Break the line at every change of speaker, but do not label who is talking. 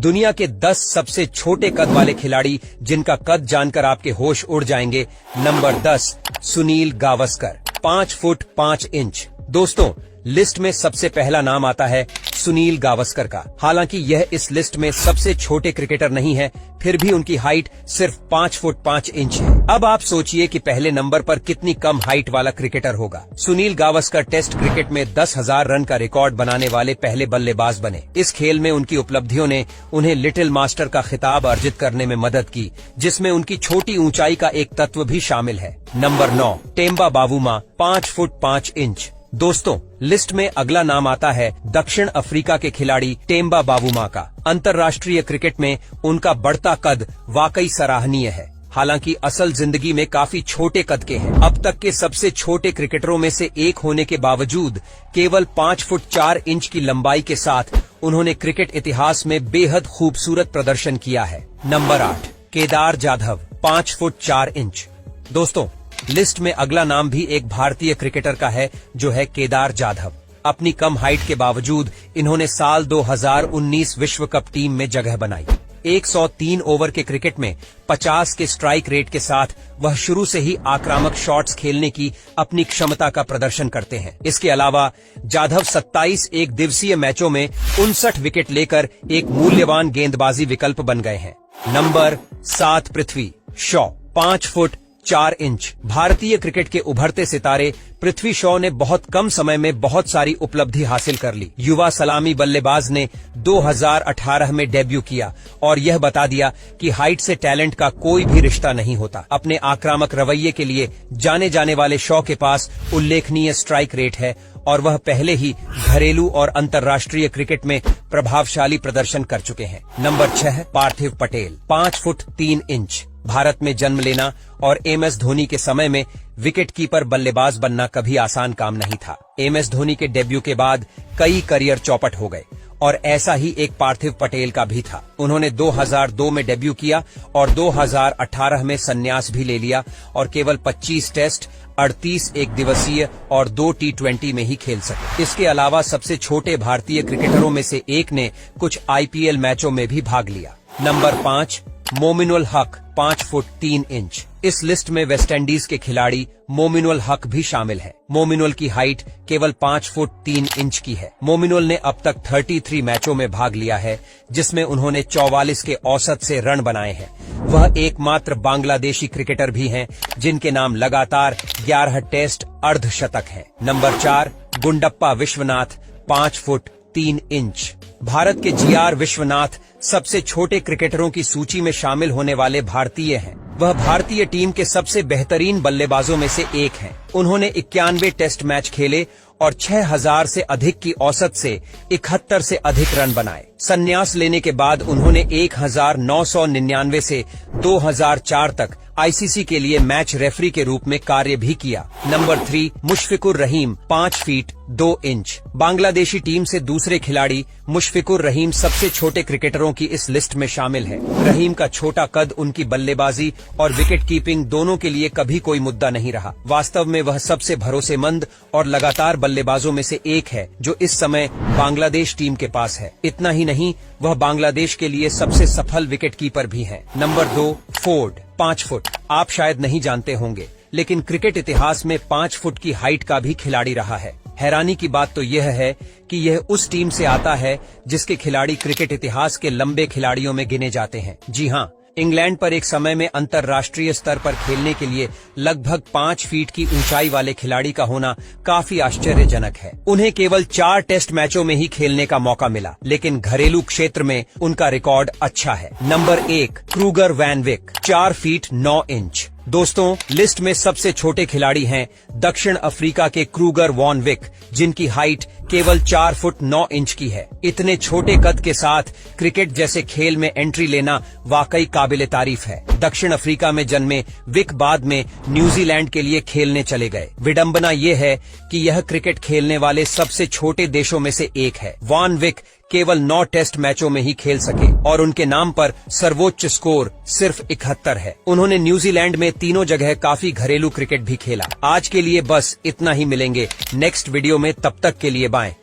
दुनिया के 10 सबसे छोटे कद वाले खिलाड़ी जिनका कद जानकर आपके होश उड़ जाएंगे। Number 10, Sunil Gavaskar, 5 foot 5 inch. दोस्तों, लिस्ट में सबसे पहला नाम आता है सुनील गावस्कर का। हालांकि यह इस लिस्ट में सबसे छोटे क्रिकेटर नहीं है, फिर भी उनकी हाइट सिर्फ 5 फुट 5 इंच है। अब आप सोचिए कि पहले नंबर पर कितनी कम हाइट वाला क्रिकेटर होगा। सुनील गावस्कर टेस्ट क्रिकेट में 10,000 रन का रिकॉर्ड बनाने वाले पहले बल्लेबाज बने। इस खेल में उनकी उपलब्धियों ने उन्हें लिटिल मास्टर का खिताब अर्जित करने में मदद की, जिसमें उनकी छोटी ऊंचाई का एक तत्व भी शामिल है। Number 9, Temba बावूमा, 5 foot 5 inch. दोस्तों, लिस्ट में अगला नाम आता है दक्षिण अफ्रीका के खिलाड़ी टेम्बा बावूमा का। अंतर्राष्ट्रीय क्रिकेट में उनका बढ़ता कद वाकई सराहनीय है। हालांकि असल जिंदगी में काफी छोटे कद के हैं। अब तक के सबसे छोटे क्रिकेटरों में से एक होने के बावजूद केवल 5 फुट 4 इंच की लंबाई के साथ उन्होंने क्रिकेट इतिहास में बेहद खूबसूरत प्रदर्शन किया है। Number 8, Kedar Jadhav, 5 foot 4 inch. दोस्तों, लिस्ट में अगला नाम भी एक भारतीय क्रिकेटर का है, जो है केदार जाधव। अपनी कम हाइट के बावजूद इन्होंने साल 2019 विश्व कप टीम में जगह बनाई। 103 ओवर के क्रिकेट में 50 के स्ट्राइक रेट के साथ वह शुरू से ही आक्रामक शॉट्स खेलने की अपनी क्षमता का प्रदर्शन करते हैं। इसके अलावा जाधव 27 एक दिवसीय मैचों में 59 विकेट लेकर एक मूल्यवान गेंदबाजी विकल्प बन गए हैं। Number 7, Prithvi Shaw, 5 foot 4 inch. भारतीय क्रिकेट के उभरते सितारे पृथ्वी शॉ ने बहुत कम समय में बहुत सारी उपलब्धि हासिल कर ली। युवा सलामी बल्लेबाज ने 2018 में डेब्यू किया और यह बता दिया कि हाइट से टैलेंट का कोई भी रिश्ता नहीं होता। अपने आक्रामक रवैये के लिए जाने जाने वाले शॉ के पास उल्लेखनीय स्ट्राइक रेट है और वह पहले ही घरेलू और अंतर्राष्ट्रीय क्रिकेट में प्रभावशाली प्रदर्शन कर चुके हैं। नंबर 6, पार्थिव पटेल, 5 फुट 3 इंच। भारत में जन्म लेना और MS धोनी के समय में विकेटकीपर बल्लेबाज बनना कभी आसान काम नहीं था। MS धोनी के डेब्यू के बाद कई करियर चौपट हो गए और ऐसा ही एक पार्थिव पटेल का भी था। उन्होंने 2002 में डेब्यू किया और 2018 में संन्यास भी ले लिया और केवल 25 टेस्ट, 38 एक दिवसीय और 2 T20 में ही खेल सके। इसके अलावा सबसे छोटे भारतीय क्रिकेटरों में से एक ने कुछ IPL मैचों में भी भाग लिया। नंबर 5, मोमिनुल हक, 5 फुट 3 इंच। इस लिस्ट में वेस्टइंडीज के खिलाड़ी मोमिनुल हक भी शामिल है। मोमिनुल की हाइट केवल 5 फुट 3 इंच की है। मोमिनुल ने अब तक 33 मैचों में भाग लिया है, जिसमें उन्होंने 44 के औसत से रन बनाए हैं। वह एकमात्र बांग्लादेशी क्रिकेटर भी हैं जिनके नाम लगातार 11 टेस्ट अर्धशतक हैं। Number 4, Gundappa Vishwanath, 5 foot 3 inch. Bharat के GR विश्वनाथ सबसे छोटे क्रिकेटरों की सूची में शामिल होने वाले भारतीय हैं। वह भारतीय टीम के सबसे बेहतरीन बल्लेबाजों में से एक हैं। उन्होंने 91 टेस्ट मैच खेले और 6000 से अधिक की औसत से 71 से अधिक रन बनाए। संन्यास लेने के बाद उन्होंने 1999 से 2004 तक ICC के लिए मैच रेफरी के रूप में कार्य भी किया। Number 3, Mushfiqur Rahim, 5 feet 2 inch. Bangladeshi team से दूसरे खिलाड़ी मुशफिकुर रहीम सबसे छोटे क्रिकेटरों की इस लिस्ट में शामिल है। रहीम का छोटा कद उनकी बल्लेबाजी और विकेट कीपिंग दोनों के लिए कभी कोई मुद्दा नहीं रहा। वास्तव में वह सबसे भरोसेमंद और लगातार बल्लेबाजों में से एक है जो इस समय बांग्लादेश टीम के पास है। इतना ही नहीं, वह बांग्लादेश के लिए सबसे सफल विकेट कीपर भी है। Number 2, Ford, 5 foot. आप शायद नहीं जानते होंगे, लेकिन क्रिकेट इतिहास में 5 फुट की हाइट का भी खिलाड़ी रहा है। हैरानी की बात तो यह है कि यह उस टीम से आता है जिसके खिलाड़ी क्रिकेट इतिहास के लंबे खिलाड़ियों में गिने जाते हैं। जी हाँ, इंग्लैंड पर एक समय में अंतर्राष्ट्रीय स्तर पर खेलने के लिए लगभग 5 फीट की ऊंचाई वाले खिलाड़ी का होना काफी आश्चर्यजनक है। उन्हें केवल 4 टेस्ट मैचों में ही खेलने का मौका मिला, लेकिन घरेलू क्षेत्र में उनका रिकॉर्ड अच्छा है। Number 1, Kruger van Wyk, 4 feet 9 inch. दोस्तों, लिस्ट में सबसे छोटे खिलाड़ी हैं दक्षिण अफ्रीका के क्रूगर वॉन विक, जिनकी हाइट केवल 4 फुट 9 इंच की है। इतने छोटे कद के साथ क्रिकेट जैसे खेल में एंट्री लेना वाकई काबिले तारीफ है। दक्षिण अफ्रीका में जन्मे विक बाद में न्यूजीलैंड के लिए खेलने चले गए। विडंबना ये है कि यह क्रिकेट खेलने वाले सबसे छोटे देशों में से एक है। वॉन विक केवल 9 टेस्ट मैचों में ही खेल सके और उनके नाम पर सर्वोच्च स्कोर सिर्फ 71 है। उन्होंने न्यूजीलैंड में तीनों जगह काफी घरेलू क्रिकेट भी खेला। आज के लिए बस इतना ही, मिलेंगे नेक्स्ट वीडियो में, तब तक के लिए बाय।